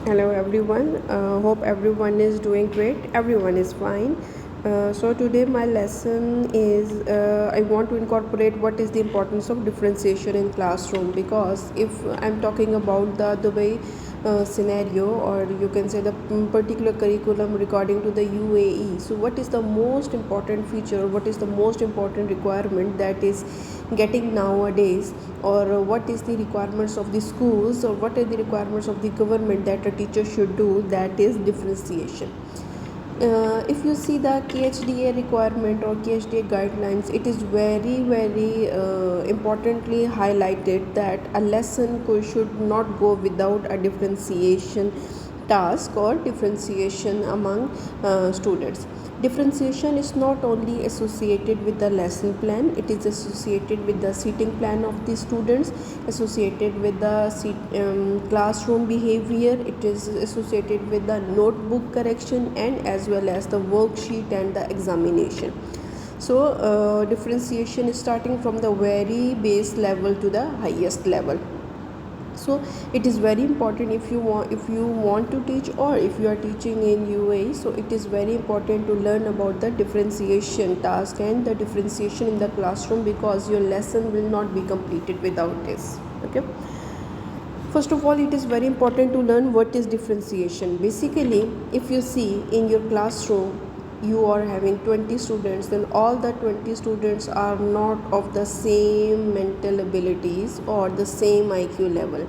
Hello everyone. Hope everyone is doing great. Everyone is fine. So today my lesson is I want to incorporate what is the importance of differentiation in classroom, because if I'm talking about the Dubai scenario, or you can say the particular curriculum regarding to the UAE, so what is the most important feature, what is the most important requirement that is getting nowadays, or what is the requirements of the schools, or what are the requirements of the government that a teacher should do, that is differentiation. If you see the KHDA requirement or KHDA guidelines, it is very importantly highlighted that a lesson should not go without a differentiation task or differentiation among students. Differentiation is not only associated with the lesson plan, it is associated with the seating plan of the students, associated with the classroom behavior, it is associated with the notebook correction, and as well as the worksheet and the examination. So differentiation is starting from the very base level to the highest level. So it is very important if you want to teach, or if you are teaching in UAE, so it is very important to learn about the differentiation task and the differentiation in the classroom, because your lesson will not be completed without this. Okay, first of all, it is very important to learn what is differentiation. Basically, if you see in your classroom you are having 20 students, then all the 20 students are not of the same mental abilities or the same IQ level.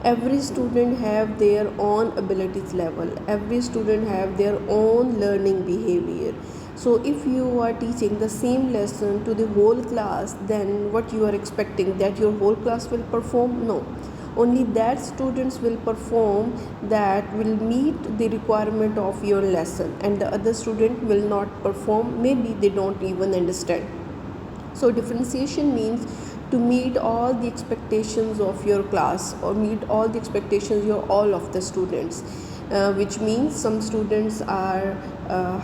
Every student have their own abilities level, every student have their own learning behavior. So if you are teaching the same lesson to the whole class, then what you are expecting, that your whole class will perform? No, only that students will perform that will meet the requirement of your lesson, and the other student will not perform, maybe they don't even understand. So differentiation means to meet all the expectations of your class, or meet all the expectations of all of the students, which means some students are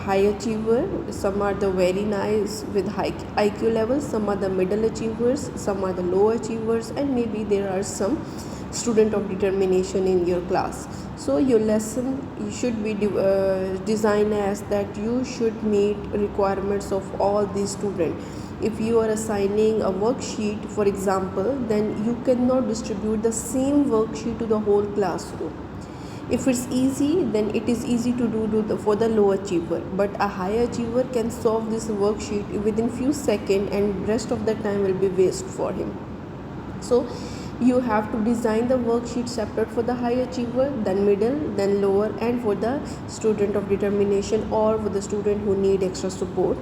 high achiever, some are the very nice with high IQ levels, some are the middle achievers, some are the low achievers, and maybe there are some student of determination in your class. So your lesson should be designed as that you should meet requirements of all these students. If you are assigning a worksheet, for example, then you cannot distribute the same worksheet to the whole classroom. If it's easy, then it is easy to do for the low achiever, but a high achiever can solve this worksheet within few seconds, and rest of the time will be waste for him. So you have to design the worksheet separate for the high achiever, then middle, then lower, and for the student of determination, or for the student who need extra support.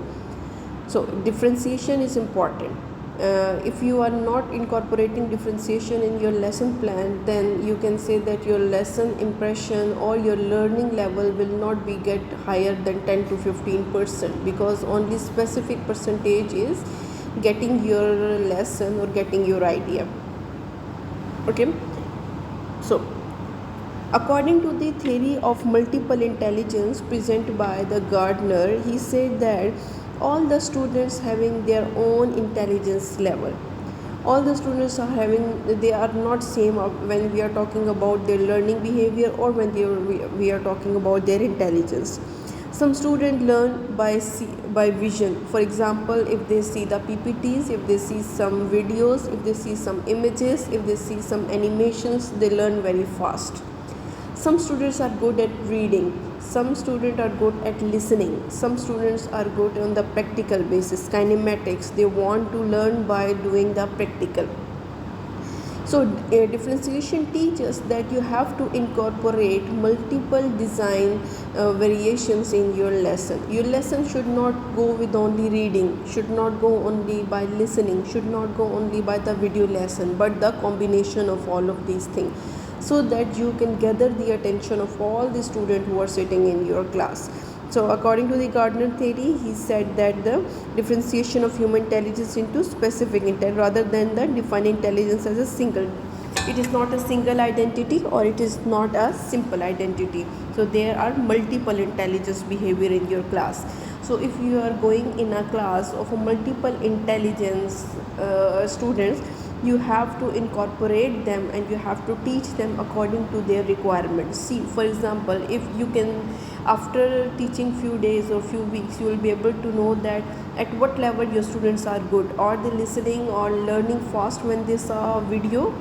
So differentiation is important. If you are not incorporating differentiation in your lesson plan, then you can say that your lesson impression or your learning level will not be get higher than 10 to 15%, because only specific percentage is getting your lesson or getting your idea. Okay, so according to the theory of multiple intelligence presented by the Gardner, he said that all the students having their own intelligence level, all the students are having, they are not same when we are talking about their learning behavior, or when we are talking about their intelligence. Some students learn by vision. For example, if they see the PPTs, if they see some videos, if they see some images, if they see some animations, they learn very fast. Some students are good at reading, some students are good at listening, some students are good on the practical basis, kinematics, they want to learn by doing the practical. So differentiation teaches that you have to incorporate multiple design variations in your lesson. Your lesson should not go with only reading, should not go only by listening, should not go only by the video lesson, but the combination of all of these things, so that you can gather the attention of all the students who are sitting in your class. So according to the Gardner theory, he said that the differentiation of human intelligence into specific intelligence, rather than the defining intelligence as a single, it is not a single identity, or it is not a simple identity. So there are multiple intelligence behavior in your class. So if you are going in a class of a multiple intelligence students, You have to incorporate them and you have to teach them according to their requirements. See, for example, if you can, after teaching few days or few weeks, you will be able to know that at what level your students are good. Are they listening or learning fast when they saw a video,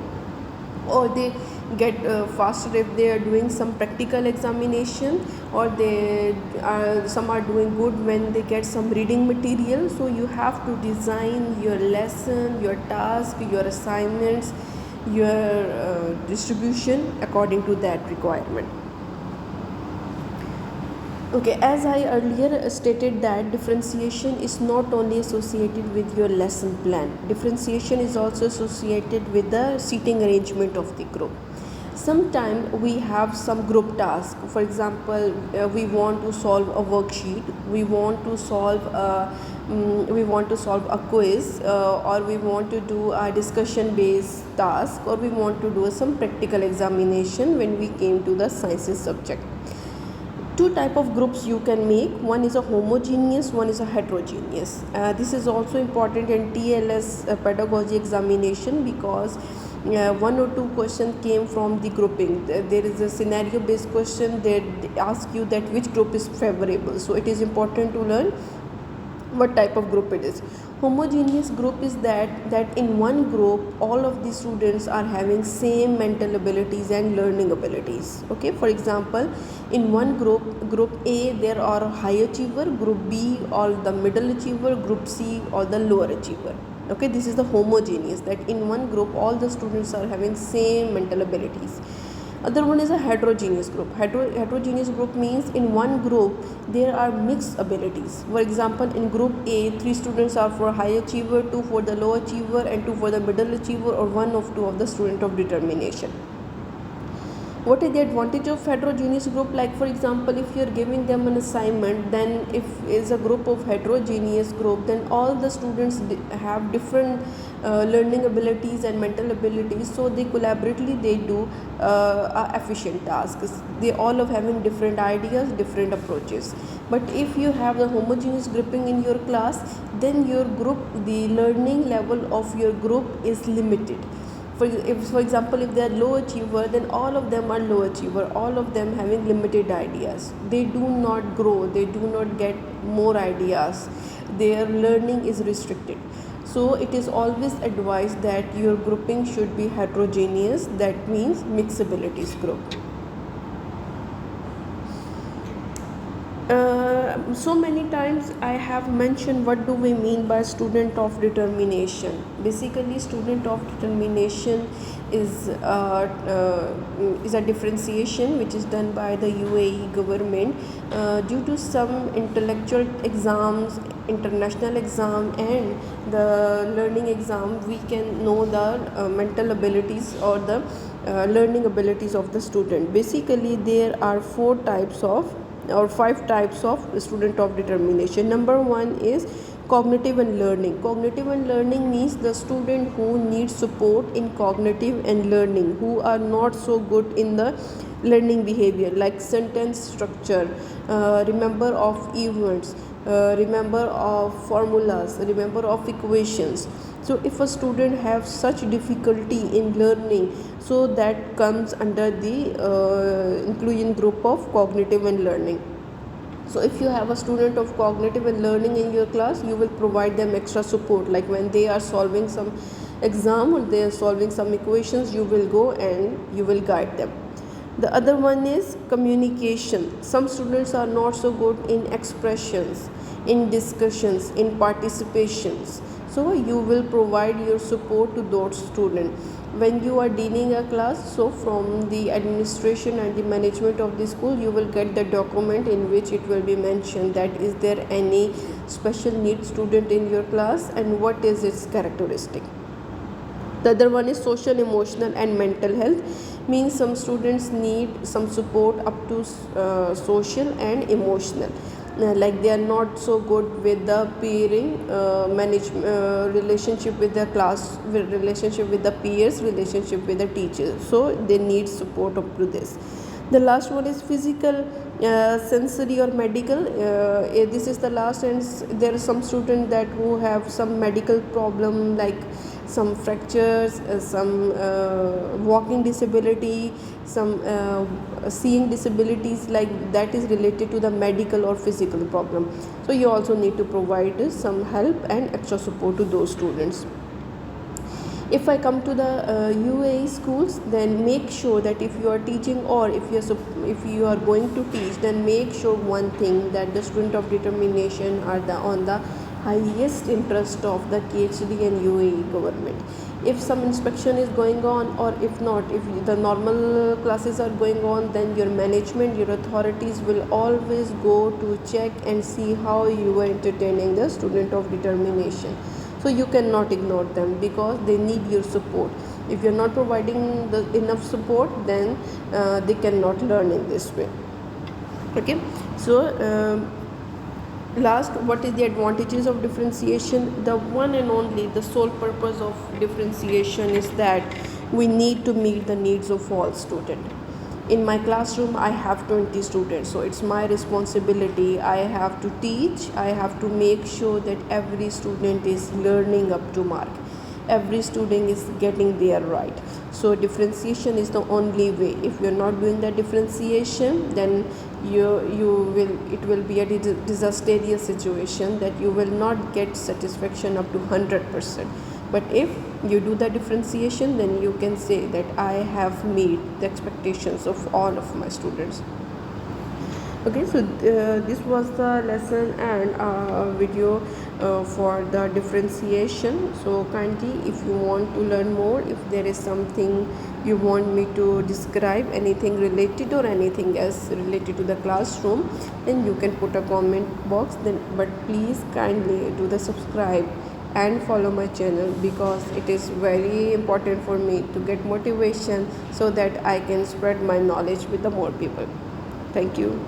or they get faster if they are doing some practical examination, or they are, some are doing good when they get some reading material. So you have to design your lesson, your task, your assignments, your distribution according to that requirement. Okay, as I earlier stated that differentiation is not only associated with your lesson plan, differentiation is also associated with the seating arrangement of the group. Sometimes we have some group task. For example, we want to solve a worksheet, we want to solve a quiz, or we want to do a discussion based task, or we want to do some practical examination when we came to the sciences subject. Two type of groups you can make. One is a homogeneous, one is a heterogeneous. This is also important in TLS pedagogy examination, because one or two questions came from the grouping. There is a scenario based question, they ask you that which group is favorable, so it is important to learn what type of group it is. Homogeneous group is that in one group all of the students are having same mental abilities and learning abilities. Okay, for example, in one group A there are high achiever, group B or the middle achiever, group C or the lower achiever. Okay, this is the homogeneous, that in one group all the students are having same mental abilities. Other one is a heterogeneous group. Heterogeneous group means in one group there are mixed abilities. For example, in group A, 3 students are for high achiever, 2 for the low achiever, and 2 for the middle achiever, or 1 of 2 of the student of determination. What is the advantage of heterogeneous group? Like, for example, if you are giving them an assignment, then if is a group of heterogeneous group, then all the students have different learning abilities and mental abilities, so they collaboratively they do efficient tasks. They all of having different ideas, different approaches. But if you have the homogeneous grouping in your class, then your group, the learning level of your group is limited. For example, if they are low achiever, then all of them are low achiever, all of them having limited ideas. They do not grow, they do not get more ideas, their learning is restricted. So it is always advised that your grouping should be heterogeneous, that means mixed abilities group. So many times I have mentioned what do we mean by student of determination. Basically, student of determination is a differentiation which is done by the UAE government due to some intellectual exams, international exam, and the learning exam. We can know the mental abilities or the learning abilities of the student. Basically, there are 4 types of or 5 types of student of determination. Number 1 is cognitive and learning. Cognitive and learning means the student who needs support in cognitive and learning, who are not so good in the learning behavior, like sentence structure, remember of events, remember of formulas, remember of equations. So if a student have such difficulty in learning, so that comes under the inclusion group of cognitive and learning. So if you have a student of cognitive and learning in your class, you will provide them extra support, like when they are solving some exam or they are solving some equations, you will go and you will guide them. The other one is communication. Some students are not so good in expressions, in discussions, in participations. So you will provide your support to those students. When you are dealing a class, so from the administration and the management of the school, you will get the document in which it will be mentioned that is there any special needs student in your class and what is its characteristic. The other one is social, emotional, and mental health. Means some students need some support up to social and emotional. Like they are not so good with the peering, relationship with the class, relationship with the peers, relationship with the teachers. So they need support up to this. The last one is physical, sensory, or medical. This is the last, and there are some students that who have some medical problem, like some fractures, some walking disability, some seeing disabilities, like that is related to the medical or physical problem. So you also need to provide some help and extra support to those students. If I come to the UAE schools, then make sure that if you are teaching, or if you are going to teach, then make sure one thing, that the student of determination are on the highest interest of the KHD and UAE government. If some inspection is going on, or if not, if the normal classes are going on, then your management, your authorities will always go to check and see how you are entertaining the student of determination. So you cannot ignore them, because they need your support. If you're not providing the enough support, then they cannot learn in this way. Okay. So last, what is the advantages of differentiation? The one and only, the sole purpose of differentiation is that we need to meet the needs of all students. In my classroom I have 20 students, so it's my responsibility. I have to teach, I have to make sure that every student is learning up to mark, every student is getting there right. So differentiation is the only way. If you're not doing the differentiation, then it will be a disastrous situation, that you will not get satisfaction up to 100%. But if you do the differentiation, then you can say that I have made the expectations of all of my students. Okay, so this was the lesson and video for the differentiation. So kindly, if you want to learn more, if there is something you want me to describe, anything related or anything else related to the classroom, then you can put a comment box. Then, but please kindly do the subscribe and follow my channel, because it is very important for me to get motivation, so that I can spread my knowledge with the more people. Thank you.